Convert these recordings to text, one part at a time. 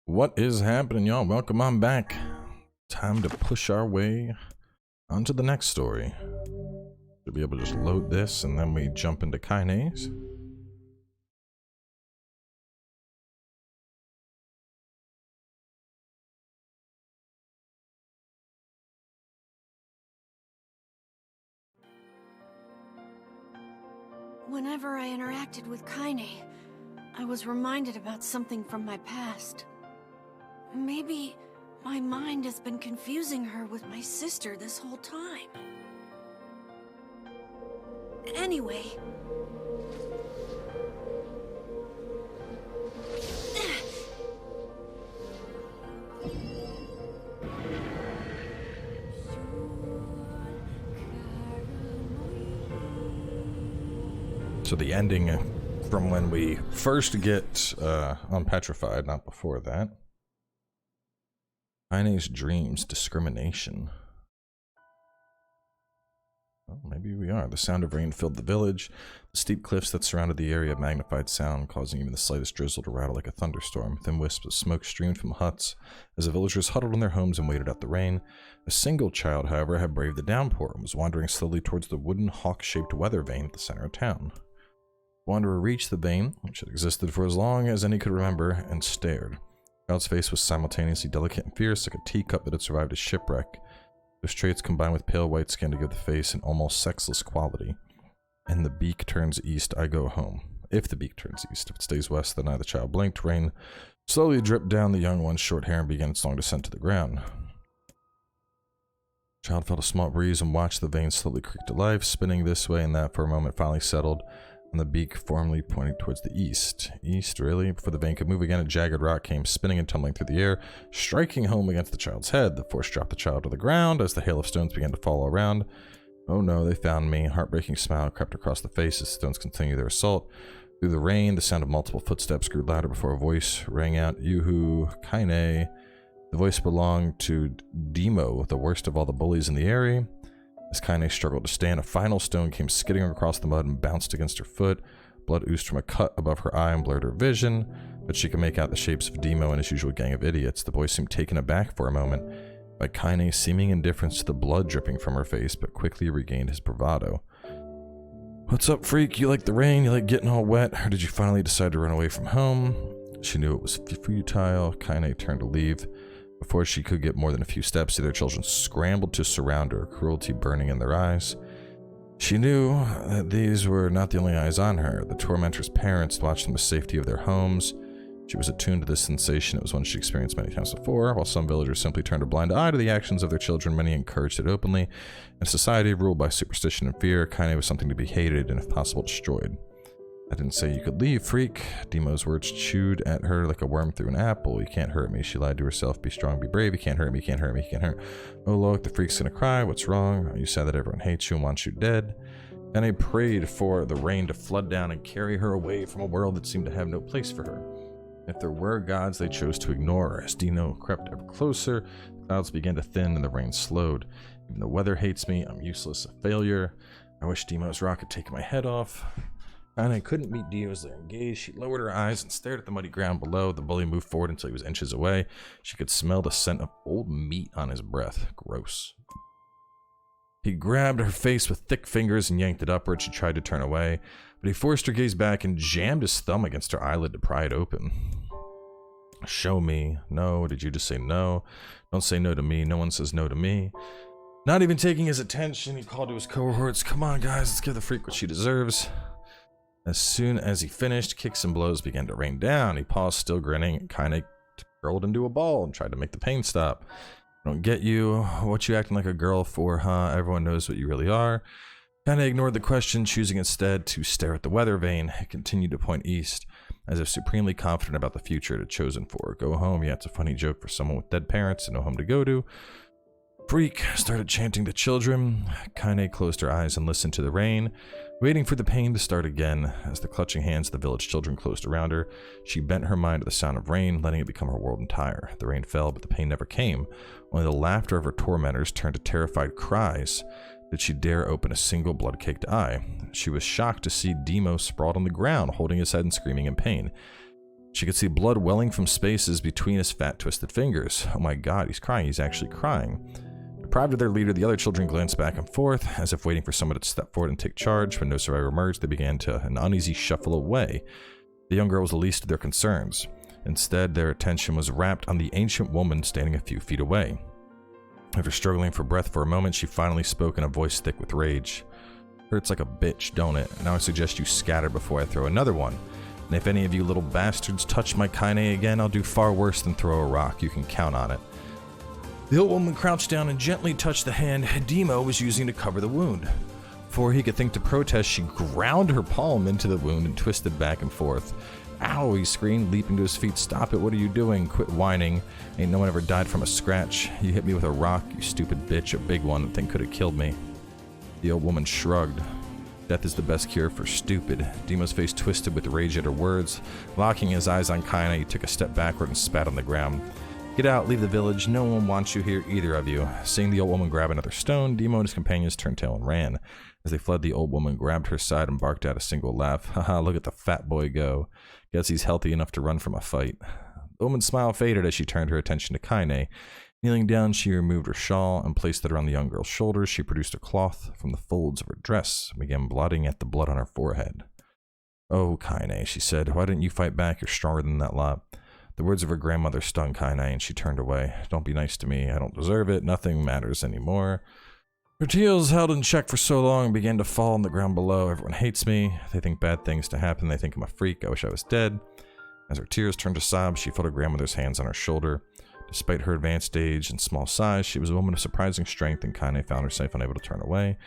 What is happening, y'all? Welcome on back. Time to push our way onto the next story. Should be able to just load this and then we jump into Kaine's. Whenever I interacted with Kaine, I was reminded about something from my past. Maybe my mind has been confusing her with my sister this whole time. Anyway... So the ending from when we first get unpetrified, not before that. Kaine's dreams, discrimination. Well, maybe we are. The sound of rain filled the village. The steep cliffs that surrounded the area magnified sound, causing even the slightest drizzle to rattle like a thunderstorm. Thin wisps of smoke streamed from huts as the villagers huddled in their homes and waited out the rain. A single child, however, had braved the downpour and was wandering slowly towards the wooden hawk-shaped weather vane at the center of town. The wanderer reached the vane, which had existed for as long as any could remember, and stared. The child's face was simultaneously delicate and fierce, like a teacup that had survived a shipwreck. Those traits combined with pale white skin to give the face an almost sexless quality. And the beak turns east, I go home. If the beak turns east. If it stays west, then I, the child, blinked. Rain slowly dripped down the young one's short hair and began its long descent to the ground. The child felt a small breeze and watched the vane slowly creak to life, spinning this way and that for a moment, finally settled, and the beak formally pointed towards the east. East, really? Before the vane could move again, a jagged rock came spinning and tumbling through the air, striking home against the child's head. The force dropped the child to the ground as the hail of stones began to fall around. Oh no, they found me. A heartbreaking smile crept across the face as the stones continued their assault. Through the rain, the sound of multiple footsteps grew louder before a voice rang out, "Yuhu, Kaine." The voice belonged to Demo, the worst of all the bullies in the area. As Kaine struggled to stand, a final stone came skidding across the mud and bounced against her foot. Blood oozed from a cut above her eye and blurred her vision, but she could make out the shapes of Demo and his usual gang of idiots. The boy seemed taken aback for a moment by Kaine's seeming indifference to the blood dripping from her face, but quickly regained his bravado. "What's up, freak? You like the rain? You like getting all wet? Or did you finally decide to run away from home?" She knew it was futile. Kaine turned to leave. Before she could get more than a few steps, the other children scrambled to surround her, cruelty burning in their eyes. She knew that these were not the only eyes on her. The tormentor's parents watched from the safety of their homes. She was attuned to this sensation. It was one she experienced many times before. While some villagers simply turned a blind eye to the actions of their children, many encouraged it openly. In a society ruled by superstition and fear, Kaine was something to be hated and, if possible, destroyed. "I didn't say you could leave, freak." Demo's words chewed at her like a worm through an apple. "You can't hurt me," she lied to herself. "Be strong, be brave. You can't hurt me, you can't hurt me, you can't hurt." "Oh, look, the freak's gonna cry. What's wrong? Are you sad that everyone hates you and wants you dead?" And I prayed for the rain to flood down and carry her away from a world that seemed to have no place for her. If there were gods, they chose to ignore her. As Dino crept ever closer, the clouds began to thin and the rain slowed. "Even the weather hates me. I'm useless, a failure. I wish Demo's rock had taken my head off." Kaine couldn't meet Dio's gaze. She lowered her eyes and stared at the muddy ground below. The bully moved forward until he was inches away. She could smell the scent of old meat on his breath. Gross. He grabbed her face with thick fingers and yanked it upward. She tried to turn away, but he forced her gaze back and jammed his thumb against her eyelid to pry it open. "Show me." "No." "Did you just say no?" "Don't say no to me. No one says no to me." Not even taking his attention, he called to his cohorts, "Come on, guys, let's give the freak what she deserves." As soon as he finished, kicks and blows began to rain down. He paused, still grinning, and Kaine curled into a ball and tried to make the pain stop. "I don't get you. What you acting like a girl for, huh? Everyone knows what you really are." Kaine ignored the question, choosing instead to stare at the weather vane. It continued to point east, as if supremely confident about the future it had chosen for. Go home? Yeah, it's a funny joke for someone with dead parents and no home to go to. Freak started chanting to children. Kaine closed her eyes and listened to the rain, waiting for the pain to start again. As the clutching hands of the village children closed around her, she bent her mind to the sound of rain, letting it become her world entire. The rain fell, but the pain never came. Only the laughter of her tormentors turned to terrified cries. Did she dare open a single blood-caked eye? She was shocked to see Demo sprawled on the ground, holding his head and screaming in pain. She could see blood welling from spaces between his fat, twisted fingers. Oh my god, he's crying. He's actually crying. Deprived of their leader, the other children glanced back and forth, as if waiting for someone to step forward and take charge. When no survivor emerged, they began to an uneasy shuffle away. The young girl was the least of their concerns. Instead, their attention was wrapped on the ancient woman standing a few feet away. After struggling for breath for a moment, she finally spoke in a voice thick with rage. Hurts like a bitch, don't it? Now I suggest you scatter before I throw another one. And if any of you little bastards touch my Kaine again, I'll do far worse than throw a rock. You can count on it. The old woman crouched down and gently touched the hand Demo was using to cover the wound. Before he could think to protest, she ground her palm into the wound and twisted back and forth. Ow, he screamed, leaping to his feet. Stop it, what are you doing? Quit whining. Ain't no one ever died from a scratch. You hit me with a rock, you stupid bitch, a big one. That thing could have killed me. The old woman shrugged. Death is the best cure for stupid. Demo's face twisted with rage at her words. Locking his eyes on Kaine, he took a step backward and spat on the ground. Get out, leave the village. No one wants you here, either of you. Seeing the old woman grab another stone, Demo and his companions turned tail and ran. As they fled, the old woman grabbed her side and barked out a single laugh. Haha, look at the fat boy go. Guess he's healthy enough to run from a fight. The woman's smile faded as she turned her attention to Kaine. Kneeling down, she removed her shawl and placed it around the young girl's shoulders. She produced a cloth from the folds of her dress and began blotting at the blood on her forehead. Oh, Kaine, she said, why didn't you fight back? You're stronger than that lot. The words of her grandmother stung Kaine, and she turned away. Don't be nice to me. I don't deserve it. Nothing matters anymore. Her tears, held in check for so long, began to fall on the ground below. Everyone hates me. They think bad things to happen. They think I'm a freak. I wish I was dead. As her tears turned to sobs, she felt her grandmother's hands on her shoulder. Despite her advanced age and small size, she was a woman of surprising strength, and Kaine found herself unable to turn away.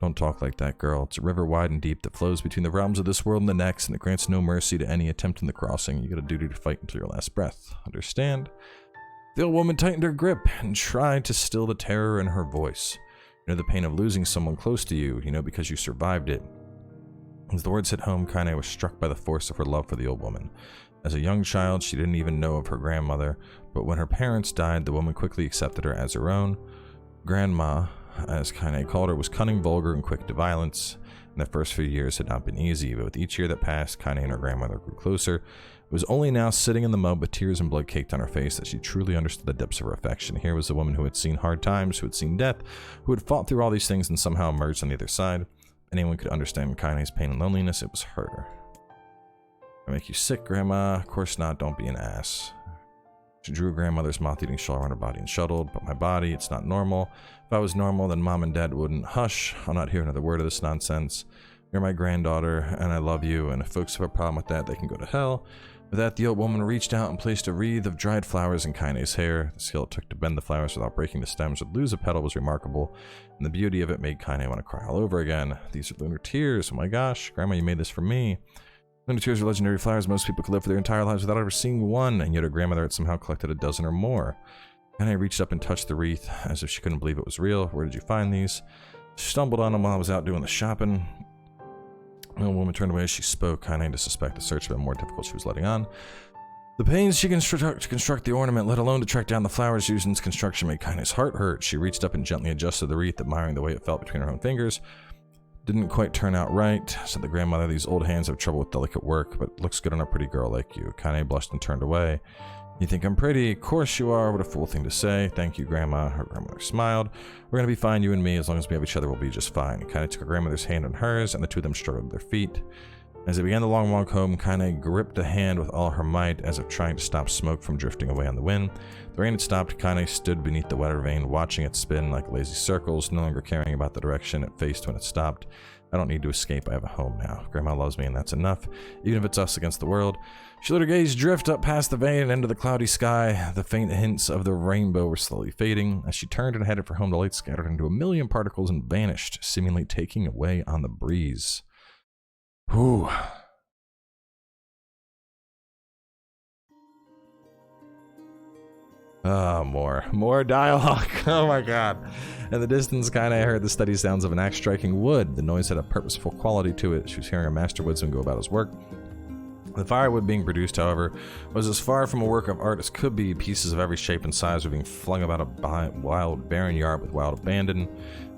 Don't talk like that, girl. It's a river wide and deep that flows between the realms of this world and the next, and it grants no mercy to any attempting the crossing. You got a duty to fight until your last breath. Understand? The old woman tightened her grip and tried to still the terror in her voice. You know the pain of losing someone close to you. You know because you survived it. As the words hit home, Kaine was struck by the force of her love for the old woman. As a young child, she didn't even know of her grandmother, but when her parents died, the woman quickly accepted her as her own. Grandma, as Kaine called her, was cunning, vulgar, and quick to violence. And the first few years had not been easy, but with each year that passed, Kaine and her grandmother grew closer. It was only now, sitting in the mud with tears and blood caked on her face, that she truly understood the depths of her affection. Here was a woman who had seen hard times, who had seen death, who had fought through all these things and somehow emerged on the other side. Anyone could understand Kaine's pain and loneliness. It was her. I make you sick, Grandma? Of course not. Don't be an ass. She drew her grandmother's moth-eating shawl around her body and shuddered. But my body, it's not normal. If I was normal, then Mom and Dad wouldn't. Hush. I'll not hear another word of this nonsense. You're my granddaughter, and I love you, and if folks have a problem with that, they can go to hell. With that, the old woman reached out and placed a wreath of dried flowers in Kaine's hair. The skill it took to bend the flowers without breaking the stems or lose a petal was remarkable, and the beauty of it made Kaine want to cry all over again. These are lunar tears. Oh my gosh, Grandma, you made this for me. Lunar tears are legendary flowers. Most people could live for their entire lives without ever seeing one, and yet her grandmother had somehow collected a dozen or more. Kaine reached up and touched the wreath, as if she couldn't believe it was real. Where did you find these? She stumbled on them while I was out doing the shopping. The old woman turned away as she spoke. Kaine to suspect the search had been more difficult she was letting on. The pains she construct to construct the ornament, let alone to track down the flowers used in its construction, made Kaine's heart hurt. She reached up and gently adjusted the wreath, admiring the way it felt between her own fingers. Didn't quite turn out right, said the grandmother. These old hands have trouble with delicate work, but looks good on a pretty girl like you. Kaine blushed and turned away. You think I'm pretty? Of course you are. What a fool thing to say. Thank you, Grandma. Her grandmother smiled. We're gonna be fine, you and me. As long as we have each other, we'll be just fine. Kaine took her grandmother's hand in hers, and the two of them struggled with their feet. As they began the long walk home, Kaine gripped the hand with all her might, as if trying to stop smoke from drifting away on the wind. The rain had stopped. Kaine stood beneath the weather vane, watching it spin like lazy circles, no longer caring about the direction it faced when it stopped. I don't need to escape. I have a home now. Grandma loves me, and that's enough, even if it's us against the world. She let her gaze drift up past the vane and into the cloudy sky. The faint hints of the rainbow were slowly fading. As she turned and headed for home, the light scattered into a million particles and vanished, seemingly taking away on the breeze. Whew. Oh, more dialogue. Oh my god. In the distance, Kaine heard the steady sounds of an axe striking wood. The noise had a purposeful quality to it. She was hearing a master woodsman go about his work. The firewood being produced, however, was as far from a work of art as could be. Pieces of every shape and size were being flung about a wild, barren yard with wild abandon.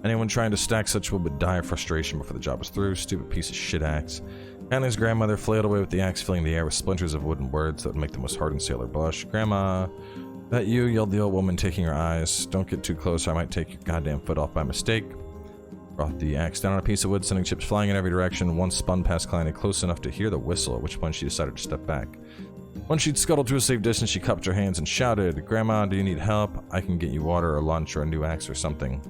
Anyone trying to stack such wood would die of frustration before the job was through. Stupid piece of shit axe. Kaine's grandmother flailed away with the axe, filling the air with splinters of wooden words that would make the most hardened sailor blush. "Grandma, that you?" yelled the old woman, taking her eyes. "Don't get too close or I might take your goddamn foot off by mistake." Brought the axe down on a piece of wood, sending chips flying in every direction. One spun past Kaine close enough to hear the whistle, at which point she decided to step back. Once she'd scuttled to a safe distance, she cupped her hands and shouted, "Grandma, do you need help? I can get you water or lunch or a new axe or something."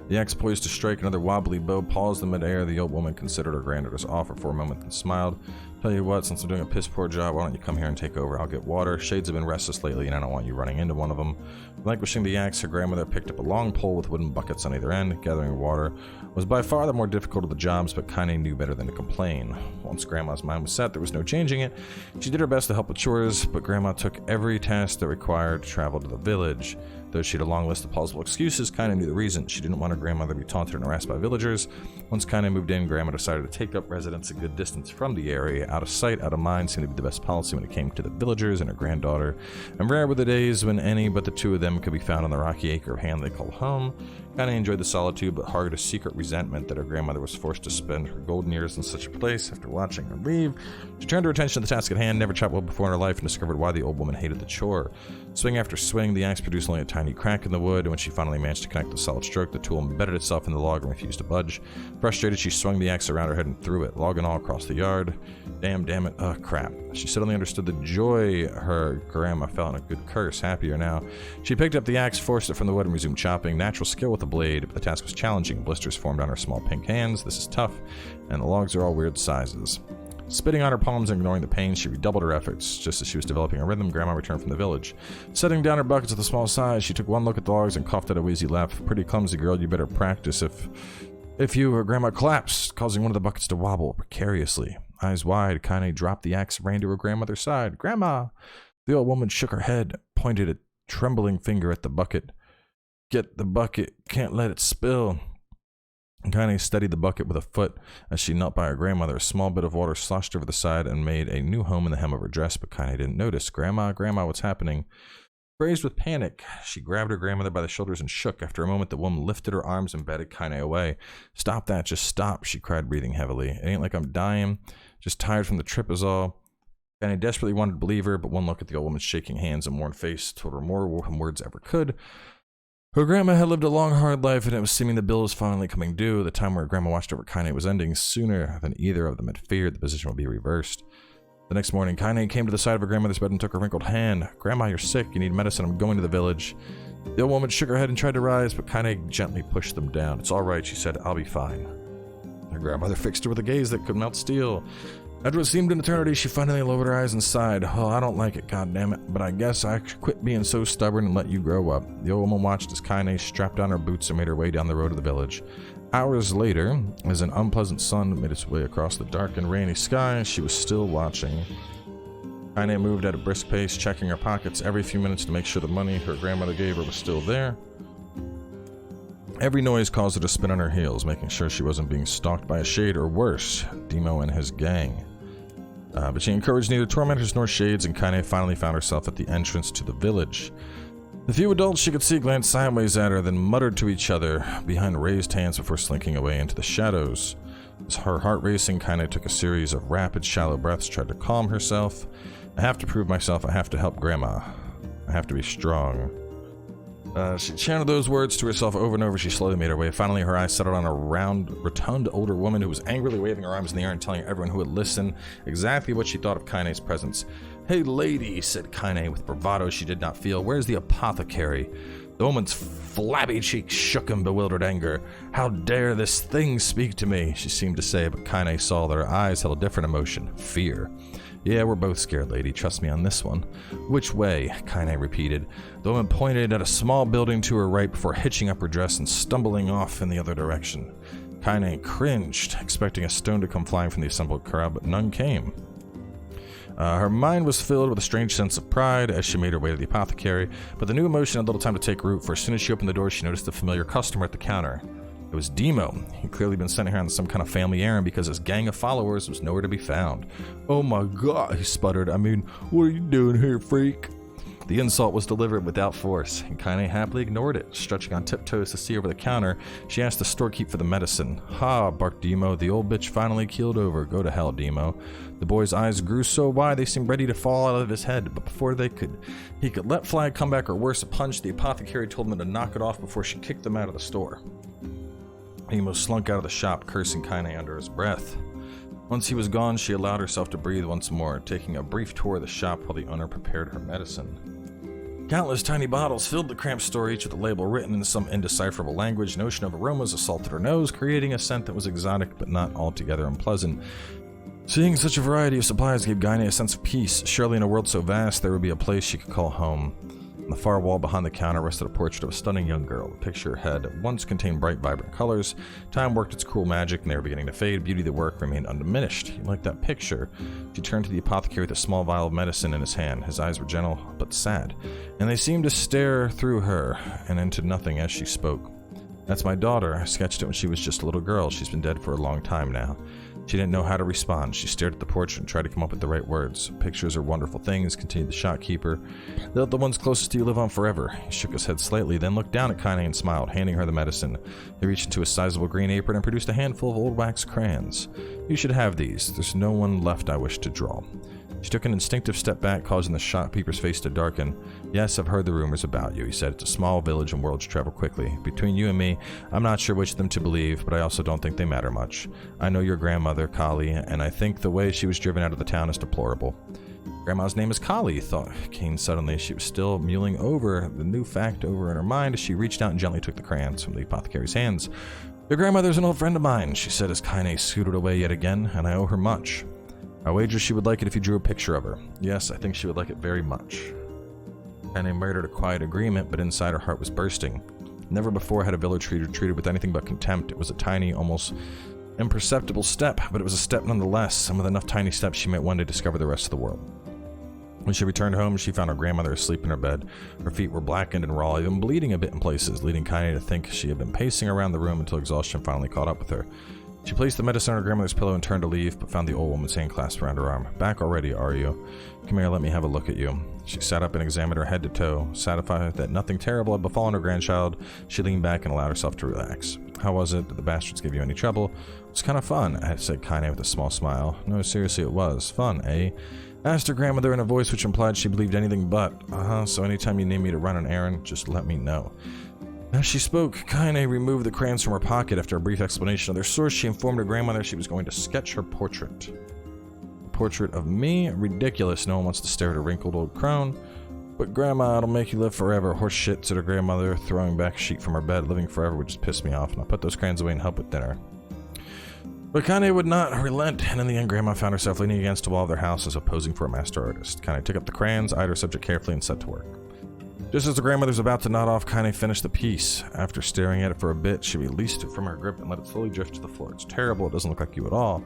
The axe poised to strike, another wobbly bow paused in midair. The old woman considered her granddaughter's offer for a moment, then smiled. "Tell you what, since I'm doing a piss-poor job, why don't you come here and take over? I'll get water. Shades have been restless lately, and I don't want you running into one of them." Relinquishing the axe, her grandmother picked up a long pole with wooden buckets on either end. Gathering water was by far the more difficult of the jobs, but Kaine knew better than to complain. Once Grandma's mind was set, there was no changing it. She did her best to help with chores, but Grandma took every task that required travel to the village. Though she had a long list of plausible excuses, Kaine knew the reason. She didn't want her grandmother to be taunted and harassed by villagers. Once Kaine moved in, Grandma decided to take up residence a good distance from the area. Out of sight, out of mind seemed to be the best policy when it came to the villagers and her granddaughter. And rare were the days when any but the two of them could be found on the rocky acre of land they called home. Kaine enjoyed the solitude, but harbored a secret resentment that her grandmother was forced to spend her golden years in such a place. After watching her leave, she turned her attention to the task at hand, never chopped wood before in her life, and discovered why the old woman hated the chore. Swing after swing, the axe produced only a tiny crack in the wood, and when she finally managed to connect the solid stroke, the tool embedded itself in the log and refused to budge. Frustrated, she swung the axe around her head and threw it, log and all, across the yard. Damn it, crap. She suddenly understood the joy her grandma felt in a good curse. Happier now. She picked up the axe, forced it from the wood, and resumed chopping. Natural skill with the blade, but the task was challenging. Blisters formed on her small pink hands. This is tough, and the logs are all weird sizes. Spitting on her palms and ignoring the pain, she redoubled her efforts. Just as she was developing a rhythm, Grandma returned from the village. Setting down her buckets with a small sigh, she took one look at the logs and coughed out a wheezy laugh. "Pretty clumsy, girl. You better practice if you..." Her grandma collapsed, causing one of the buckets to wobble precariously. Eyes wide, Kaine dropped the axe and ran to her grandmother's side. "Grandma!" The old woman shook her head, pointed a trembling finger at the bucket. "Get the bucket. Can't let it spill." Kaine steadied the bucket with a foot as she knelt by her grandmother. A small bit of water sloshed over the side and made a new home in the hem of her dress, but Kaine didn't notice. "Grandma, Grandma, what's happening?" Crazed with panic, she grabbed her grandmother by the shoulders and shook. After a moment, the woman lifted her arms and batted Kaine away. "Stop that, just stop," she cried, breathing heavily. "It ain't like I'm dying, just tired from the trip is all." Kaine desperately wanted to believe her, but one look at the old woman's shaking hands and worn face told her more than words ever could. Her grandma had lived a long, hard life, and it was seeming the bill was finally coming due. The time where her grandma watched over Kaine was ending. Sooner than either of them had feared, the position would be reversed. The next morning, Kaine came to the side of her grandmother's bed and took her wrinkled hand. "Grandma, you're sick. You need medicine. I'm going to the village." The old woman shook her head and tried to rise, but Kaine gently pushed them down. "It's all right," she said. "I'll be fine." Her grandmother fixed her with a gaze that could melt steel. After what seemed an eternity, she finally lowered her eyes and sighed. "Oh, I don't like it, goddammit, but I guess I should quit being so stubborn and let you grow up." The old woman watched as Kaine strapped on her boots and made her way down the road to the village. Hours later, as an unpleasant sun made its way across the dark and rainy sky, she was still watching. Kaine moved at a brisk pace, checking her pockets every few minutes to make sure the money her grandmother gave her was still there. Every noise caused her to spin on her heels, making sure she wasn't being stalked by a shade or worse, Demo and his gang. But she encouraged neither tormentors nor shades, and Kaine finally found herself at the entrance to the village. The few adults she could see glanced sideways at her, then muttered to each other behind raised hands before slinking away into the shadows. As her heart racing, Kaine took a series of rapid, shallow breaths, tried to calm herself. "I have to prove myself. I have to help Grandma. I have to be strong." She chanted those words to herself over and over. She slowly made her way. Finally, her eyes settled on a round, rotund older woman who was angrily waving her arms in the air and telling everyone who would listen exactly what she thought of Kaine's presence. "Hey, lady," said Kaine with bravado she did not feel. "Where's the apothecary?" The woman's flabby cheeks shook in bewildered anger. "How dare this thing speak to me?" she seemed to say, but Kaine saw that her eyes held a different emotion, fear. "Yeah, we're both scared, lady. Trust me on this one." "Which way?" Kaine repeated. The woman pointed at a small building to her right before hitching up her dress and stumbling off in the other direction. Kaine cringed, expecting a stone to come flying from the assembled crowd, but none came. Her mind was filled with a strange sense of pride as she made her way to the apothecary, but the new emotion had little time to take root, for as soon as she opened the door, she noticed a familiar customer at the counter. It was Demo. He'd clearly been sent here on some kind of family errand because his gang of followers was nowhere to be found. "Oh my god," he sputtered. "I mean, what are you doing here, freak?" The insult was delivered without force, and Kaine happily ignored it. Stretching on tiptoes to see over the counter, she asked the storekeep for the medicine. "Ha," barked Demo, "the old bitch finally keeled over. Go to hell, Demo." The boy's eyes grew so wide they seemed ready to fall out of his head, but before he could let fly a comeback or worse, a punch, the apothecary told him to knock it off before she kicked him out of the store. Demo slunk out of the shop, cursing Kaine under his breath. Once he was gone, she allowed herself to breathe once more, taking a brief tour of the shop while the owner prepared her medicine. Countless tiny bottles filled the cramped store, each with a label written in some indecipherable language. Notion of aromas assaulted her nose, creating a scent that was exotic but not altogether unpleasant. Seeing such a variety of supplies gave Kaine a sense of peace. Surely in a world so vast, there would be a place she could call home. On the far wall behind the counter rested a portrait of a stunning young girl. The picture had once contained bright, vibrant colors. Time worked its cruel magic, and they were beginning to fade. Beauty of the work remained undiminished. He liked that picture. She turned to the apothecary with a small vial of medicine in his hand. His eyes were gentle, but sad, and they seemed to stare through her and into nothing as she spoke. "That's my daughter. I sketched it when she was just a little girl. She's been dead for a long time now." She didn't know how to respond. She stared at the portrait and tried to come up with the right words. "Pictures are wonderful things," continued the shopkeeper. "They let the ones closest to you live on forever." He shook his head slightly, then looked down at Kaine and smiled, handing her the medicine. He reached into a sizable green apron and produced a handful of old wax crayons. "You should have these. There's no one left I wish to draw." She took an instinctive step back, causing the shopkeeper's face to darken. "Yes, I've heard the rumors about you," he said. "It's a small village and worlds travel quickly. Between you and me, I'm not sure which of them to believe, but I also don't think they matter much. I know your grandmother, Kali, and I think the way she was driven out of the town is deplorable." "Grandma's name is Kali," thought Kaine suddenly. She was still mulling over the new fact over in her mind as she reached out and gently took the crayons from the apothecary's hands. "Your grandmother's an old friend of mine," she said as Kaine scooted away yet again, "and I owe her much. I wager she would like it if you drew a picture of her. Yes, I think she would like it very much." Kaine murmured a quiet agreement, but inside her heart was bursting. Never before had a village treated with anything but contempt. It was a tiny, almost imperceptible step, but it was a step nonetheless, and with enough tiny steps she might one day discover the rest of the world. When she returned home, she found her grandmother asleep in her bed. Her feet were blackened and raw, even bleeding a bit in places, leading Kaine to think she had been pacing around the room until exhaustion finally caught up with her. She placed the medicine on her grandmother's pillow and turned to leave, but found the old woman's hand clasped around her arm. "Back already, are you? Come here, let me have a look at you." She sat up and examined her head to toe. Satisfied that nothing terrible had befallen her grandchild, she leaned back and allowed herself to relax. "How was it? Did the bastards give you any trouble?" "It was kind of fun," said Kaine with a small smile. "No, seriously, it was. Fun, eh?" Asked her grandmother in a voice which implied she believed anything but. So anytime you need me to run an errand, just let me know." As she spoke, Kaine removed the crayons from her pocket. After a brief explanation of their source, she informed her grandmother she was going to sketch her portrait. "A portrait of me? Ridiculous. No one wants to stare at a wrinkled old crone." "But Grandma, it'll make you live forever." "Horse shit," said her grandmother, throwing back a sheet from her bed. "Living forever would just piss me off, and I'll put those crayons away and help with dinner." But Kaine would not relent, and in the end, Grandma found herself leaning against the wall of their house as if posing for a master artist. Kaine took up the crayons, eyed her subject carefully, and set to work. Just as the grandmother was about to nod off, Kaine finished the piece. After staring at it for a bit, she released it from her grip and let it slowly drift to the floor. "It's terrible. It doesn't look like you at all."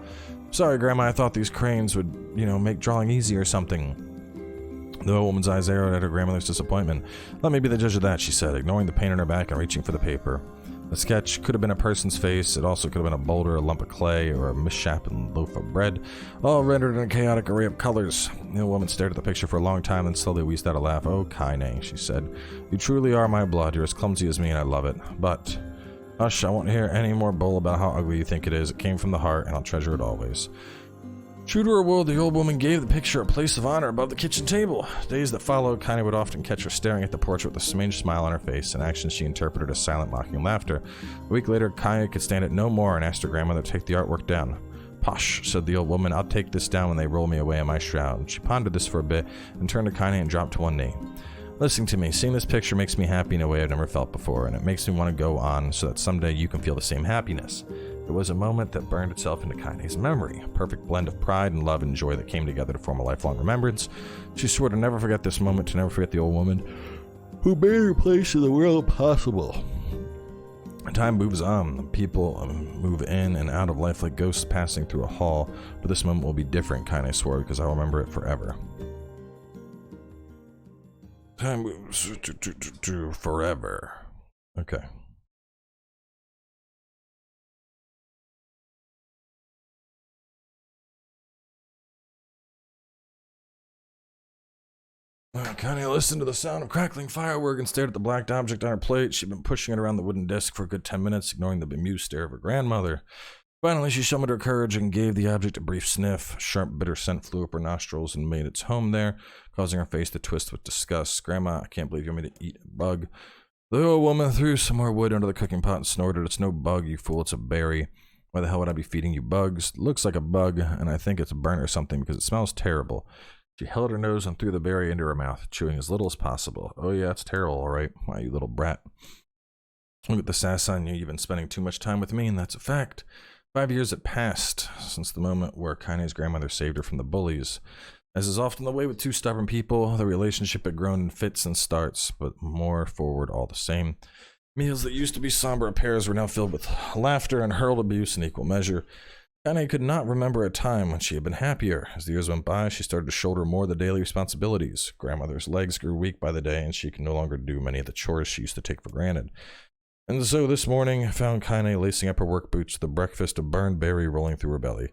"Sorry, Grandma. I thought these crayons would, make drawing easy or something." The old woman's eyes arrowed at her grandmother's disappointment. "Let me be the judge of that," she said, ignoring the pain in her back and reaching for the paper. The sketch could have been a person's face. It also could have been a boulder, a lump of clay, or a misshapen loaf of bread, all rendered in a chaotic array of colors. The old woman stared at the picture for a long time, then slowly wheezed out a laugh. "Oh, Kaine," she said, "you truly are my blood. You're as clumsy as me, and I love it. But, hush, I won't hear any more bull about how ugly you think it is. It came from the heart, and I'll treasure it always." True to her word, the old woman gave the picture a place of honor above the kitchen table. Days that followed, Kaine would often catch her staring at the portrait with a strange smile on her face, an action she interpreted as silent, mocking laughter. A week later, Kaine could stand it no more and asked her grandmother to take the artwork down. "Posh," said the old woman, "I'll take this down when they roll me away in my shroud." She pondered this for a bit, and turned to Kaine and dropped to one knee. "Listen to me, seeing this picture makes me happy in a way I've never felt before, and it makes me want to go on so that someday you can feel the same happiness." It was a moment that burned itself into Kaine's memory, a perfect blend of pride and love and joy that came together to form a lifelong remembrance. She swore to never forget this moment, to never forget the old woman who made her place in the world possible. Time moves on. People move in and out of life like ghosts passing through a hall, but this moment will be different, Kaine swore, because I'll remember it forever. Time moves to forever. Okay. Kaine listened to the sound of crackling firework and stared at the black object on her plate. She'd been pushing it around the wooden desk for a good 10 minutes, ignoring the bemused stare of her grandmother. Finally, she summoned her courage and gave the object a brief sniff. A sharp, bitter scent flew up her nostrils and made its home there, causing her face to twist with disgust. "Grandma, I can't believe you want me to eat a bug." The old woman threw some more wood under the cooking pot and snorted. "It's no bug, you fool, it's a berry. Why the hell would I be feeding you bugs? It looks like a bug, and I think it's burnt or something because it smells terrible." She held her nose and threw the berry into her mouth, chewing as little as possible. "Oh yeah, it's terrible, all right. Why, you little brat. Look at the sass on you. You've been spending too much time with me, and that's a fact." 5 years had passed since the moment where Kaine's grandmother saved her from the bullies. As is often the way with two stubborn people, the relationship had grown in fits and starts, but more forward all the same. Meals that used to be somber affairs were now filled with laughter and hurled abuse in equal measure. Kaine could not remember a time when she had been happier. As the years went by, she started to shoulder more of the daily responsibilities. Grandmother's legs grew weak by the day, and she could no longer do many of the chores she used to take for granted. And so this morning, I found Kaine lacing up her work boots with a breakfast of burned berry rolling through her belly.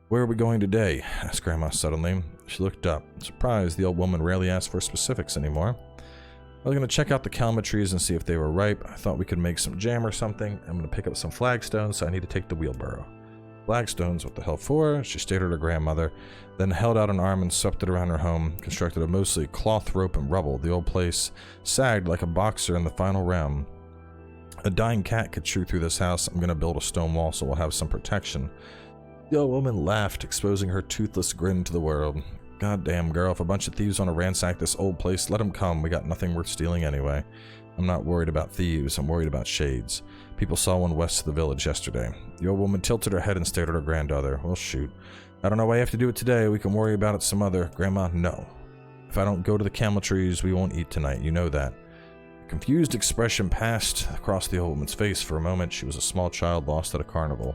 "Where are we going today?" asked Grandma suddenly. She looked up. Surprised, the old woman rarely asked for specifics anymore. "I was going to check out the calma trees and see if they were ripe. I thought we could make some jam or something. I'm going to pick up some flagstones, so I need to take the wheelbarrow." "Flagstones? What the hell for?" She stared at her grandmother, then held out an arm and swept it around her home, constructed of mostly cloth, rope, and rubble. The old place sagged like a boxer in the final round. "A dying cat could chew through this house. I'm going to build a stone wall so we'll have some protection." The old woman laughed, exposing her toothless grin to the world. "Goddamn, girl, if a bunch of thieves want to ransack this old place, let them come. We got nothing worth stealing anyway. I'm not worried about thieves, I'm worried about shades. People saw one west of the village yesterday." The old woman tilted her head and stared at her granddaughter. "Well, shoot. I don't know why you have to do it today. We can worry about it some other." "Grandma, no. If I don't go to the camel trees, we won't eat tonight. You know that." A confused expression passed across the old woman's face. For a moment, she was a small child lost at a carnival.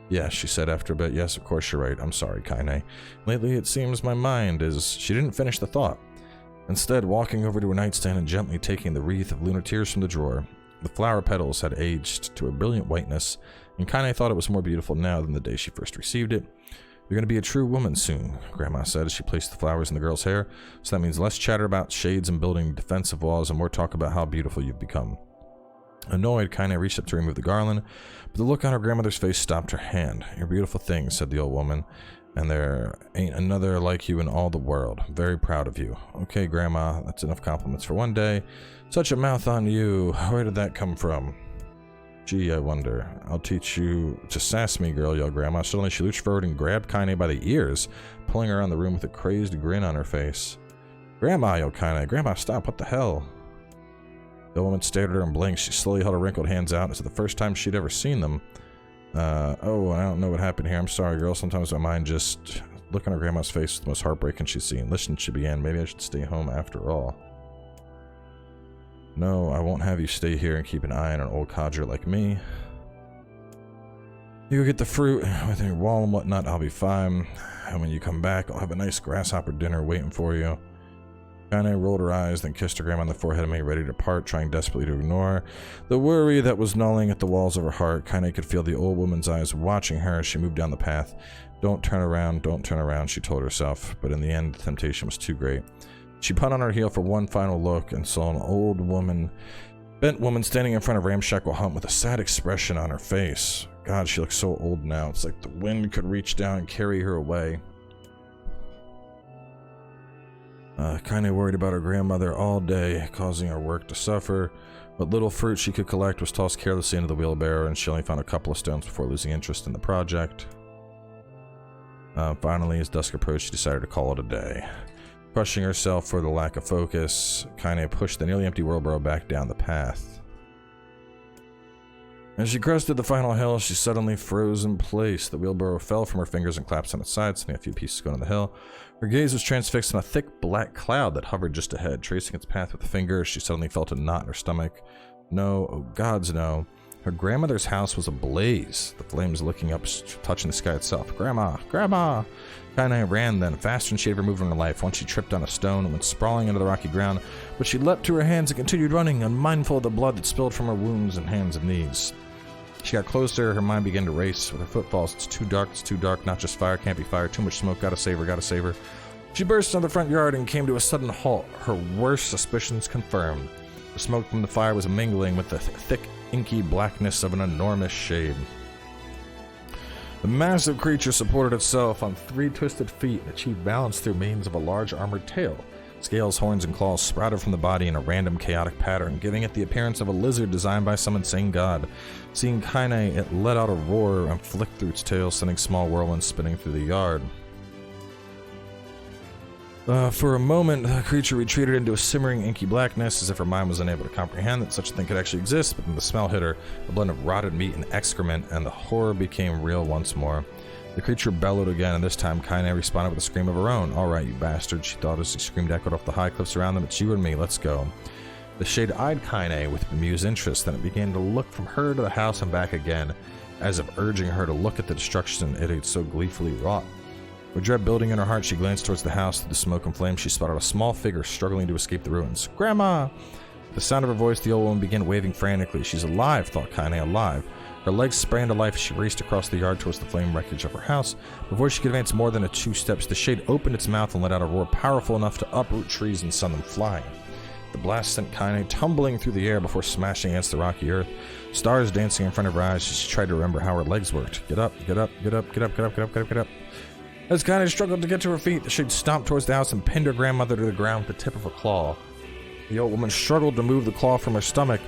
"Yes," she said after a bit. "Yes, of course you're right. I'm sorry, Kaine. Lately, it seems my mind is..." She didn't finish the thought. Instead, walking over to her nightstand and gently taking the wreath of lunar tears from the drawer. The flower petals had aged to a brilliant whiteness, and Kaine thought it was more beautiful now than the day she first received it. "You're going to be a true woman soon," Grandma said as she placed the flowers in the girl's hair. "So that means less chatter about shades and building defensive walls and more talk about how beautiful you've become." Annoyed, Kaine reached up to remove the garland, but the look on her grandmother's face stopped her hand. "You're a beautiful thing," said the old woman, "and there ain't another like you in all the world. I'm very proud of you." "Okay, Grandma, that's enough compliments for one day. Such a mouth on you. Where did that come from?" "Gee, I wonder. I'll teach you to sass me, girl," yelled Grandma. Suddenly, she lurched forward and grabbed Kaine by the ears, pulling her around the room with a crazed grin on her face. "Grandma," yelled Kaine. "Grandma, stop. What the hell?" The woman stared at her and blinked. She slowly held her wrinkled hands out. It's the first time she'd ever seen them. "Oh, I don't know what happened here. I'm sorry, girl. Sometimes my mind just..." Look on her grandma's face was the most heartbreaking she'd seen. "Listen," she began. "Maybe I should stay home after all." "No, I won't have you stay here and keep an eye on an old codger like me. You go get the fruit with your wall and whatnot. I'll be fine. And when you come back, I'll have a nice grasshopper dinner waiting for you." Kaine rolled her eyes, then kissed her grandma on the forehead and made ready to depart, trying desperately to ignore the worry that was gnawing at the walls of her heart. Kaine could feel the old woman's eyes watching her as she moved down the path. Don't turn around, she told herself, but in the end, the temptation was too great. She put on her heel for one final look and saw an bent woman standing in front of Ramshackle Hunt with a sad expression on her face. God, she looked so old now. It's like the wind could reach down and carry her away. Kaine worried about her grandmother all day, causing her work to suffer. What little fruit she could collect was tossed carelessly into the wheelbarrow, and she only found a couple of stones before losing interest in the project. Finally, as dusk approached, she decided to call it a day. Crushing herself for the lack of focus, Kaine pushed the nearly empty wheelbarrow back down the path. As she crested the final hill, she suddenly froze in place. The wheelbarrow fell from her fingers and collapsed on its side, sending a few pieces going to the hill. Her gaze was transfixed on a thick black cloud that hovered just ahead. Tracing its path with a finger, she suddenly felt a knot in her stomach. No, oh gods no. Her grandmother's house was ablaze, the flames licking up, touching the sky itself. "Grandma! Grandma!" Kaine ran then, faster than she had ever moved in her life. Once she tripped on a stone and went sprawling into the rocky ground, but she leapt to her hands and continued running, unmindful of the blood that spilled from her wounds and hands and knees. She got closer, her mind began to race with her footfalls. It's too dark, not just fire, can't be fire, too much smoke, gotta save her, gotta save her. She burst into the front yard and came to a sudden halt, her worst suspicions confirmed. The smoke from the fire was mingling with the thick, inky blackness of an enormous shade. The massive creature supported itself on 3 twisted feet and achieved balance through means of a large armored tail. Scales, horns, and claws sprouted from the body in a random, chaotic pattern, giving it the appearance of a lizard designed by some insane god. Seeing Kaine, it let out a roar and flicked through its tail, sending small whirlwinds spinning through the yard. For a moment, the creature retreated into a simmering, inky blackness, as if her mind was unable to comprehend that such a thing could actually exist, but then the smell hit her, a blend of rotted meat and excrement, and the horror became real once more. The creature bellowed again, and this time Kaine responded with a scream of her own. "Alright, you bastard," she thought as the scream echoed off the high cliffs around them. "It's you and me, let's go." The shade eyed Kaine with bemused interest, then it began to look from her to the house and back again, as if urging her to look at the destruction it had so gleefully wrought. With dread building in her heart, she glanced towards the house. Through the smoke and flames, she spotted a small figure struggling to escape the ruins. "Grandma!" At the sound of her voice, the old woman began waving frantically. "She's alive," thought Kaine, "alive." Her legs sprang to life as she raced across the yard towards the flame wreckage of her house. Before she could advance more than 2 steps, the shade opened its mouth and let out a roar powerful enough to uproot trees and send them flying. The blast sent Kaine tumbling through the air before smashing against the rocky earth. Stars dancing in front of her eyes as she tried to remember how her legs worked. Get up, get up, get up, get up, get up, get up, get up, get up. As Kaine struggled to get to her feet, the shade stomped towards the house and pinned her grandmother to the ground with the tip of a claw. The old woman struggled to move the claw from her stomach,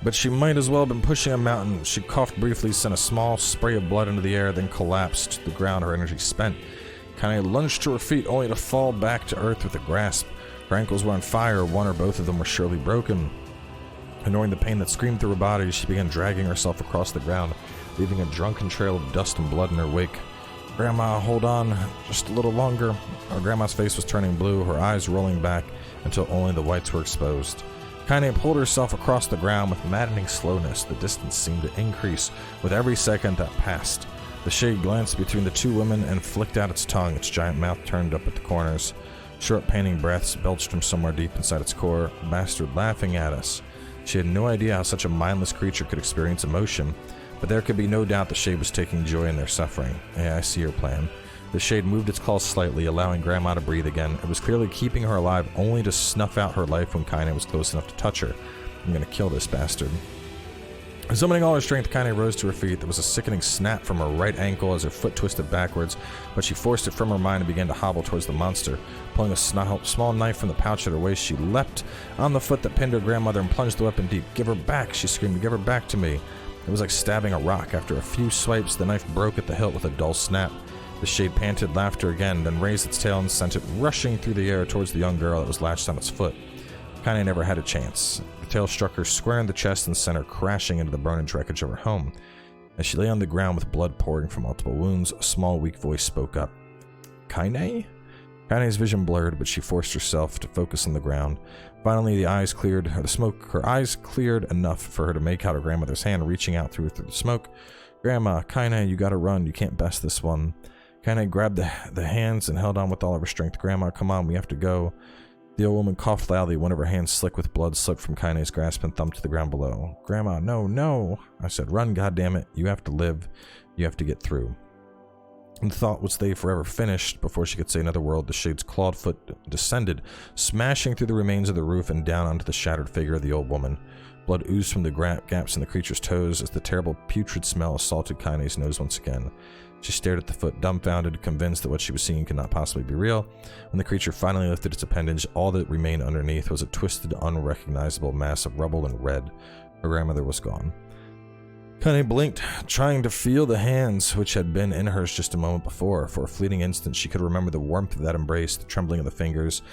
but she might as well have been pushing a mountain. She coughed briefly, sent a small spray of blood into the air, then collapsed to the ground, her energy spent. Kaine lunged to her feet, only to fall back to earth with a grasp. Her ankles were on fire, one or both of them were surely broken. Ignoring the pain that screamed through her body, she began dragging herself across the ground, leaving a drunken trail of dust and blood in her wake. "Grandma, hold on, just a little longer." Her grandma's face was turning blue, her eyes rolling back until only the whites were exposed. Kaine pulled herself across the ground with maddening slowness. The distance seemed to increase with every second that passed. The shade glanced between the 2 women and flicked out its tongue, its giant mouth turned up at the corners. Short, panting breaths belched from somewhere deep inside its core. "Bastard, laughing at us." She had no idea how such a mindless creature could experience emotion, but there could be no doubt the shade was taking joy in their suffering. "Hey, I see your plan." The shade moved its claws slightly, allowing Grandma to breathe again. It was clearly keeping her alive only to snuff out her life when Kaine was close enough to touch her. "I'm gonna kill this bastard." Summoning all her strength, Kaine rose to her feet. There was a sickening snap from her right ankle as her foot twisted backwards, but she forced it from her mind and began to hobble towards the monster. Pulling a small knife from the pouch at her waist, she leapt on the foot that pinned her grandmother and plunged the weapon deep. "Give her back," she screamed. "Give her back to me." It was like stabbing a rock. After a few swipes, the knife broke at the hilt with a dull snap. The shade panted laughter again, then raised its tail and sent it rushing through the air towards the young girl that was latched on its foot. Kaine never had a chance. The tail struck her square in the chest and sent her crashing into the burned wreckage of her home. As she lay on the ground with blood pouring from multiple wounds, a small, weak voice spoke up. "Kaine?" Kaine's vision blurred, but she forced herself to focus on the ground. Finally, her eyes cleared enough for her to make out her grandmother's hand reaching out through the smoke. "Grandma, Kaine, you gotta run. You can't best this one." Kaine grabbed the hands and held on with all of her strength. "Grandma, come on, we have to go." The old woman coughed loudly. One of her hands, slick with blood, slipped from Kaine's grasp and thumped to the ground below. "Grandma, no, no." I said, "Run, goddammit. You have to live. You have to get through." And the thought was they forever finished. Before she could say another word, the shade's clawed foot descended, smashing through the remains of the roof and down onto the shattered figure of the old woman. Blood oozed from the gaps in the creature's toes as the terrible putrid smell assaulted Kaine's nose once again. She stared at the foot, dumbfounded, convinced that what she was seeing could not possibly be real. When the creature finally lifted its appendage, all that remained underneath was a twisted, unrecognizable mass of rubble and red. Her grandmother was gone. Kaine blinked, trying to feel the hands which had been in hers just a moment before. For a fleeting instant, she could remember the warmth of that embrace, the trembling of the fingers.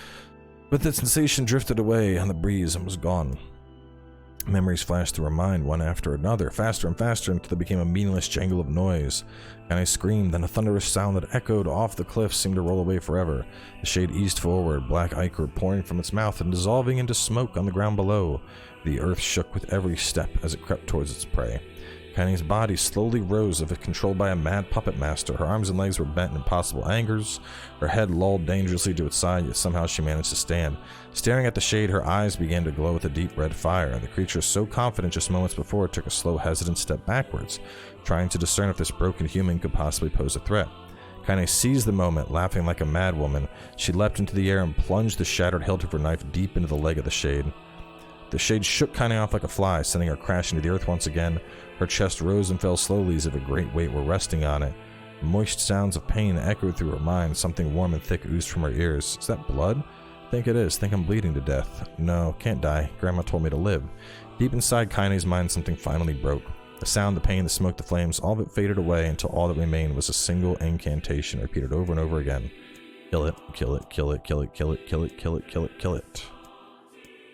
But the sensation drifted away on the breeze and was gone. Memories flashed through her mind, one after another, faster and faster, until they became a meaningless jangle of noise. Kaine screamed, then a thunderous sound that echoed off the cliff seemed to roll away forever. The shade eased forward, black ichor pouring from its mouth and dissolving into smoke on the ground below. The earth shook with every step as it crept towards its prey. Kaine's body slowly rose as if controlled by a mad puppet master. Her arms and legs were bent in impossible angles. Her head lolled dangerously to its side, yet somehow she managed to stand. Staring at the shade, her eyes began to glow with a deep red fire. The creature, so confident just moments before, took a slow, hesitant step backwards, trying to discern if this broken human could possibly pose a threat. Kaine seized the moment, laughing like a madwoman. She leapt into the air and plunged the shattered hilt of her knife deep into the leg of the shade. The shade shook Kaine off like a fly, sending her crashing to the earth once again. Her chest rose and fell slowly as if a great weight were resting on it. Moist sounds of pain echoed through her mind. Something warm and thick oozed from her ears. Is that blood? Think it is. Think I'm bleeding to death. No, can't die. Grandma told me to live. Deep inside Kaine's mind, something finally broke. The sound, the pain, the smoke, the flames, all of it faded away until all that remained was a single incantation repeated over and over again. Kill it, kill it, kill it, kill it, kill it, kill it, kill it, kill it, kill it.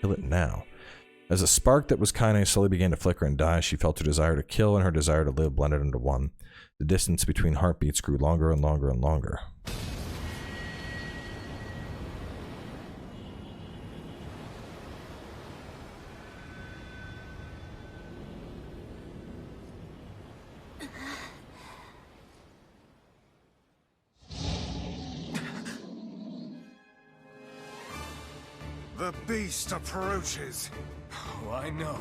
Kill it now. As a spark that was Kaine slowly began to flicker and die, she felt her desire to kill and her desire to live blended into one. The distance between heartbeats grew longer and longer and longer. The beast approaches. Oh, I know.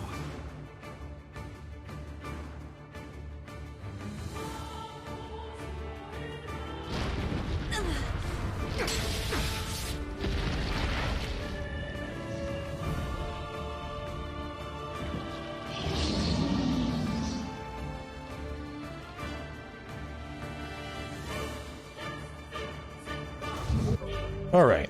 All right.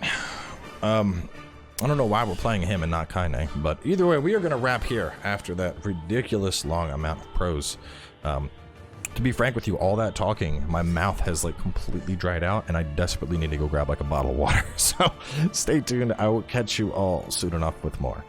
I don't know why we're playing him and not Kaine, but either way, we are going to wrap here after that ridiculous long amount of prose. To be frank with you, all that talking, my mouth has like completely dried out, and I desperately need to go grab like a bottle of water. So stay tuned. I will catch you all soon enough with more.